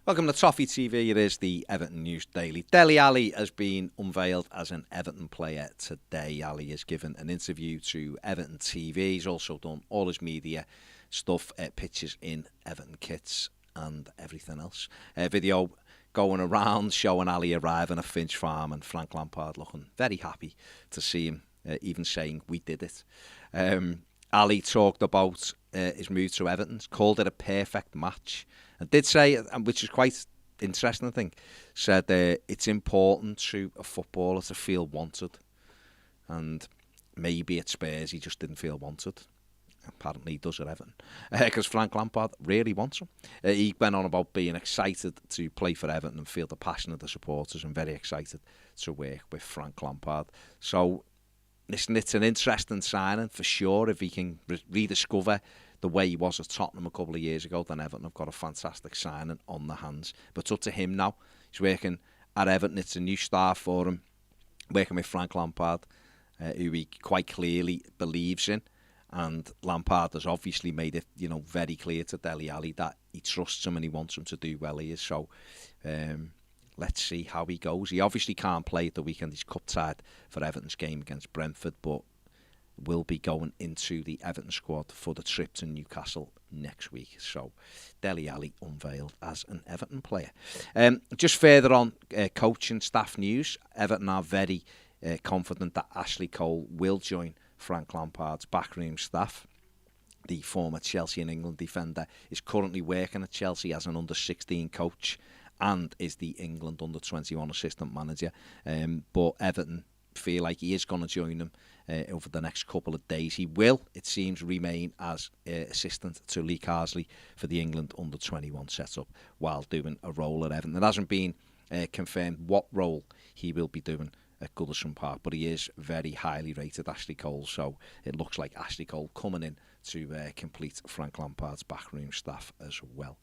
Welcome to Toffee TV. It is the Everton News Daily. Dele Alli has been unveiled as an Everton player today. Ali has given an interview to Everton TV. He's also done all his media stuff, pictures in Everton kits and everything else. Video going around showing Ali arriving at Finch Farm and Frank Lampard looking very happy to see him, even saying, "We did it." Ali talked about his move to Everton, called it a perfect match. And did say, which is quite interesting, I think, said it's important to a footballer to feel wanted. And maybe at Spurs he just didn't feel wanted. Apparently he does at Everton. Because Frank Lampard really wants him. He went on about being excited to play for Everton and feel the passion of the supporters and very excited to work with Frank Lampard. So, listen, it's an interesting signing for sure. If he can rediscover the way he was at Tottenham a couple of years ago, then Everton have got a fantastic signing on the hands. But it's up to him now. He's working at Everton. It's a new start for him, working with Frank Lampard, who he quite clearly believes in. And Lampard has obviously made it, very clear to Dele Alli that he trusts him and he wants him to do well here. So let's see how he goes. He obviously can't play at the weekend. He's cup tied for Everton's game against Brentford, but will be going into the Everton squad for the trip to Newcastle next week. So Dele Alli unveiled as an Everton player. Just further on coaching staff news, Everton are very confident that Ashley Cole will join Frank Lampard's backroom staff. The former Chelsea and England defender is currently working at Chelsea as an under-16 coach and is the England under-21 assistant manager. But Everton feel like he is going to join them over the next couple of days. He will, it seems, remain as assistant to Lee Carsley for the England under-21 setup while doing a role at Everton. It hasn't been confirmed what role he will be doing at Goodison Park, but he is very highly rated, Ashley Cole, so it looks like Ashley Cole coming in to complete Frank Lampard's backroom staff as well.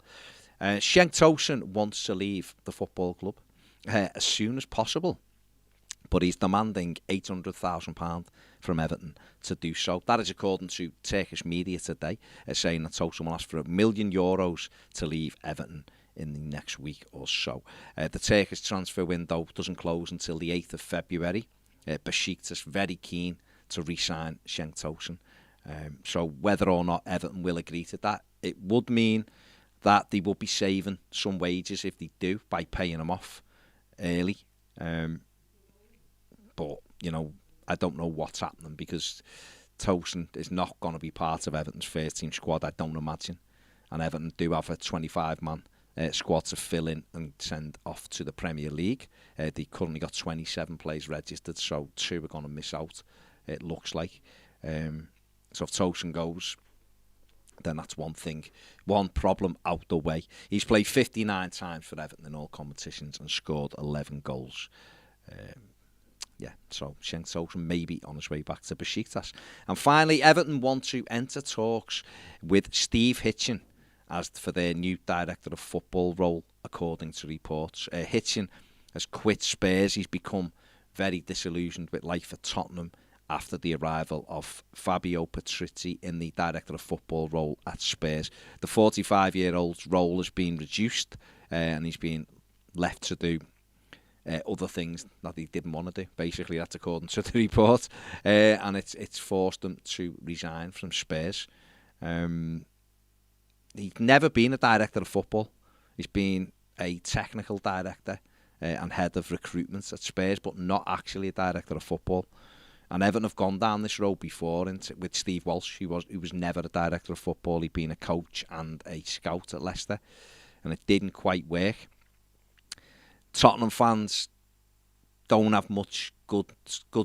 Cenk Tosun wants to leave the football club as soon as possible, but he's demanding £800,000 from Everton to do so. That is according to Turkish media today, saying that Tosun will ask for €1 million to leave Everton in the next week or so. The Turkish transfer window doesn't close until the 8th of February. Besiktas very keen to re-sign Cenk Tosun. So whether or not Everton will agree to that, it would mean that they will be saving some wages if they do by paying him off early. But, I don't know what's happening because Tosun is not going to be part of Everton's first team squad, I don't imagine. And Everton do have a 25-man squad to fill in and send off to the Premier League. They currently got 27 players registered, so 2 are going to miss out, it looks like. So if Tosun goes, then that's one thing, one problem out the way. He's played 59 times for Everton in all competitions and scored 11 goals. So Cenk Tosun may be on his way back to Besiktas. And finally, Everton want to enter talks with Steve Hitchen as for their new director of football role, according to reports. Hitchen has quit Spurs. He's become very disillusioned with life at Tottenham after the arrival of Fabio Patrizzi in the director of football role at Spurs. The 45-year-old's role has been reduced and he's been left to do other things that he didn't want to do. Basically, that's according to the report. And it's forced him to resign from Spurs. He's never been a director of football. He's been a technical director and head of recruitment at Spurs, but not actually a director of football. And Everton have gone down this road before with Steve Walsh, who was never a director of football. He'd been a coach and a scout at Leicester, and it didn't quite work. Tottenham fans don't have much good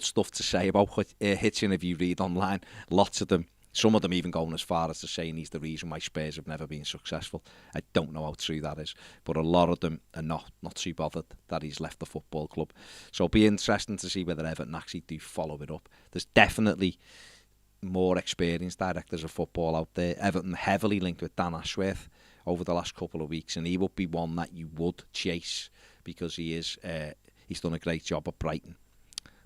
stuff to say about Hitchen if you read online. Lots of them, some of them even going as far as to saying he's the reason why Spurs have never been successful. I don't know how true that is, but a lot of them are not too bothered that he's left the football club. So it'll be interesting to see whether Everton actually do follow it up. There's definitely more experienced directors of football out there. Everton heavily linked with Dan Ashworth over the last couple of weeks, and he would be one that you would chase because he's done a great job at Brighton.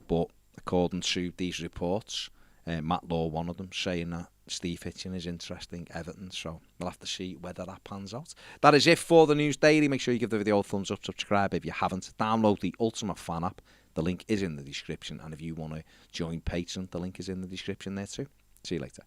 But according to these reports, Matt Law, one of them, saying that Steve Hitchen is interesting Everton. So we'll have to see whether that pans out. That is it for the News Daily. Make sure you give the video a thumbs up, subscribe if you haven't. Download the Ultimate Fan app. The link is in the description. And if you want to join Patreon, the link is in the description there too. See you later.